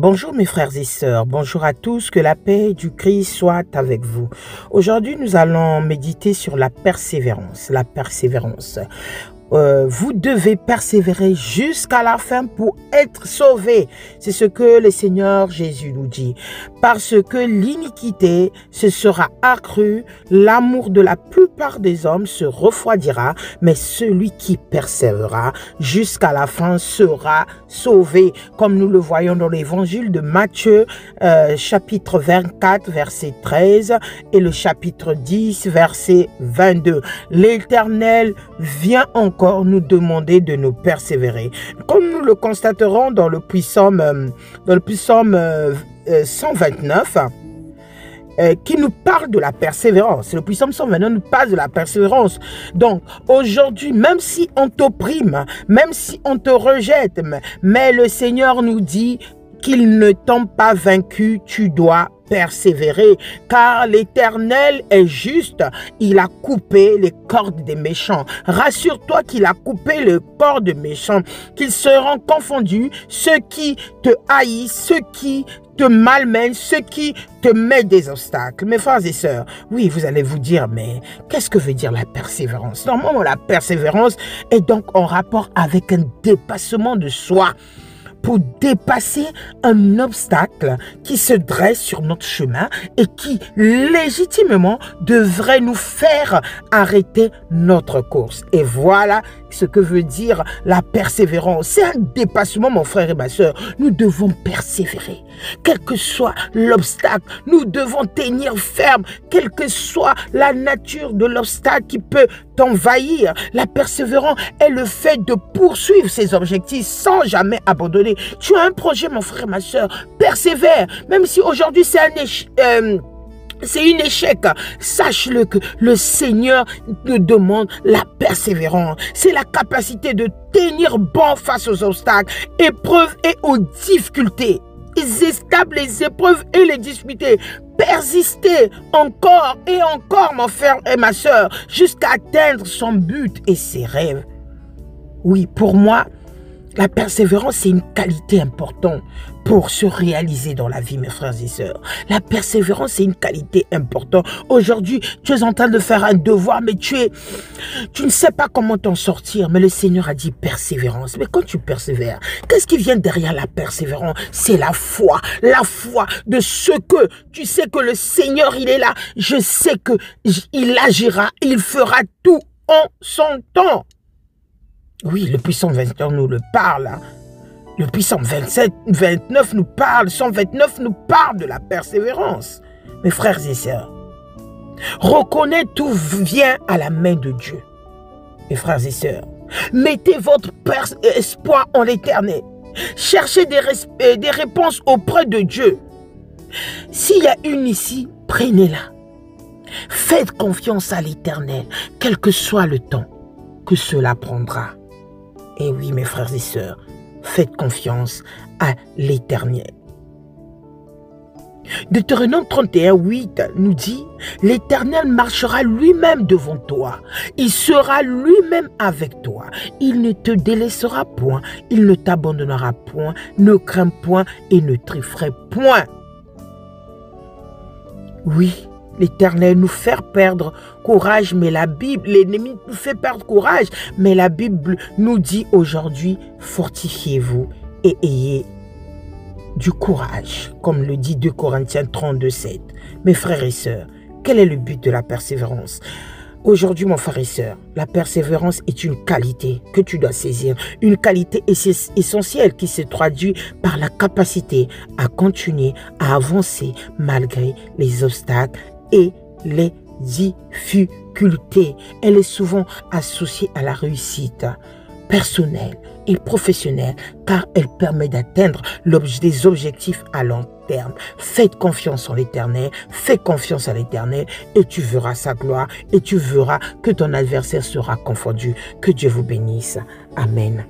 Bonjour mes frères et sœurs, bonjour à tous, que la paix du Christ soit avec vous. Aujourd'hui, nous allons méditer sur la persévérance. La persévérance. Vous devez persévérer jusqu'à la fin pour être sauvés. C'est ce que le Seigneur Jésus nous dit. Parce que l'iniquité se sera accrue, l'amour de la plupart des hommes se refroidira, mais celui qui persévérera jusqu'à la fin sera sauvé. Comme nous le voyons dans l'évangile de Matthieu, chapitre 24, verset 13 et le chapitre 10, verset 22. L'Éternel vient encore nous demander de nous persévérer. Comme nous le constaterons dans le psaume 129, qui nous parle de la persévérance. Le psaume 129 nous parle de la persévérance. Donc, aujourd'hui, même si on t'opprime, même si on te rejette, mais le Seigneur nous dit qu'il ne t'ont pas vaincu, tu dois persévérer, car l'Éternel est juste, il a coupé les cordes des méchants. Rassure-toi qu'il a coupé les cordes des méchants, qu'ils seront confondus, ceux qui te haïssent, ceux qui te malmènent, ceux qui te mettent des obstacles. Mes frères et sœurs, oui, vous allez vous dire, mais qu'est-ce que veut dire la persévérance? Normalement, la persévérance est donc en rapport avec un dépassement de soi, pour dépasser un obstacle qui se dresse sur notre chemin et qui légitimement devrait nous faire arrêter notre course. Et voilà ce que veut dire la persévérance. C'est un dépassement, mon frère et ma soeur. Nous devons persévérer. Quel que soit l'obstacle, nous devons tenir ferme, quelle que soit la nature de l'obstacle qui peut t'envahir. La persévérance est le fait de poursuivre ses objectifs sans jamais abandonner. Tu as un projet, mon frère et ma soeur, persévère. Même si aujourd'hui c'est c'est un échec, sache-le que le Seigneur nous demande la persévérance. C'est la capacité de tenir bon face aux obstacles, épreuves et aux difficultés. Stable les épreuves et les difficultés. Persister encore et encore, mon frère et ma soeur, jusqu'à atteindre son but et ses rêves. Oui, pour moi, la persévérance, c'est une qualité importante pour se réaliser dans la vie, mes frères et sœurs. La persévérance, c'est une qualité importante. Aujourd'hui, tu es en train de faire un devoir, mais tu ne sais pas comment t'en sortir. Mais le Seigneur a dit persévérance. Mais quand tu persévères, qu'est-ce qui vient derrière la persévérance? C'est la foi de ce que tu sais que le Seigneur, il est là. Je sais qu'il agira, il fera tout en son temps. Oui, le psaume 29 nous le parle. Le psaume 29 nous parle. 129 nous parle de la persévérance. Mes frères et sœurs, reconnais tout vient à la main de Dieu. Mes frères et sœurs, mettez votre espoir en l'Éternel. Cherchez des réponses auprès de Dieu. S'il y a une ici, prenez-la. Faites confiance à l'Éternel, quel que soit le temps que cela prendra. Et oui, mes frères et sœurs, faites confiance à l'Éternel. Deutéronome 31, 8 nous dit, l'Éternel marchera lui-même devant toi. Il sera lui-même avec toi. Il ne te délaissera point. Il ne t'abandonnera point. Ne crains point et ne t'effraie point. Oui. L'Éternel nous fait perdre courage, mais la Bible, l'ennemi nous fait perdre courage, mais la Bible nous dit aujourd'hui, fortifiez-vous et ayez du courage, comme le dit 2 Corinthiens 32, 7. Mes frères et sœurs, quel est le but de la persévérance? Aujourd'hui, mon frère et sœur, la persévérance est une qualité que tu dois saisir, une qualité essentielle qui se traduit par la capacité à continuer, à avancer malgré les obstacles et les difficultés. Elle est souvent associée à la réussite personnelle et professionnelle car elle permet d'atteindre des objectifs à long terme. Faites confiance en l'Éternel, fais confiance à l'Éternel et tu verras sa gloire et tu verras que ton adversaire sera confondu. Que Dieu vous bénisse. Amen.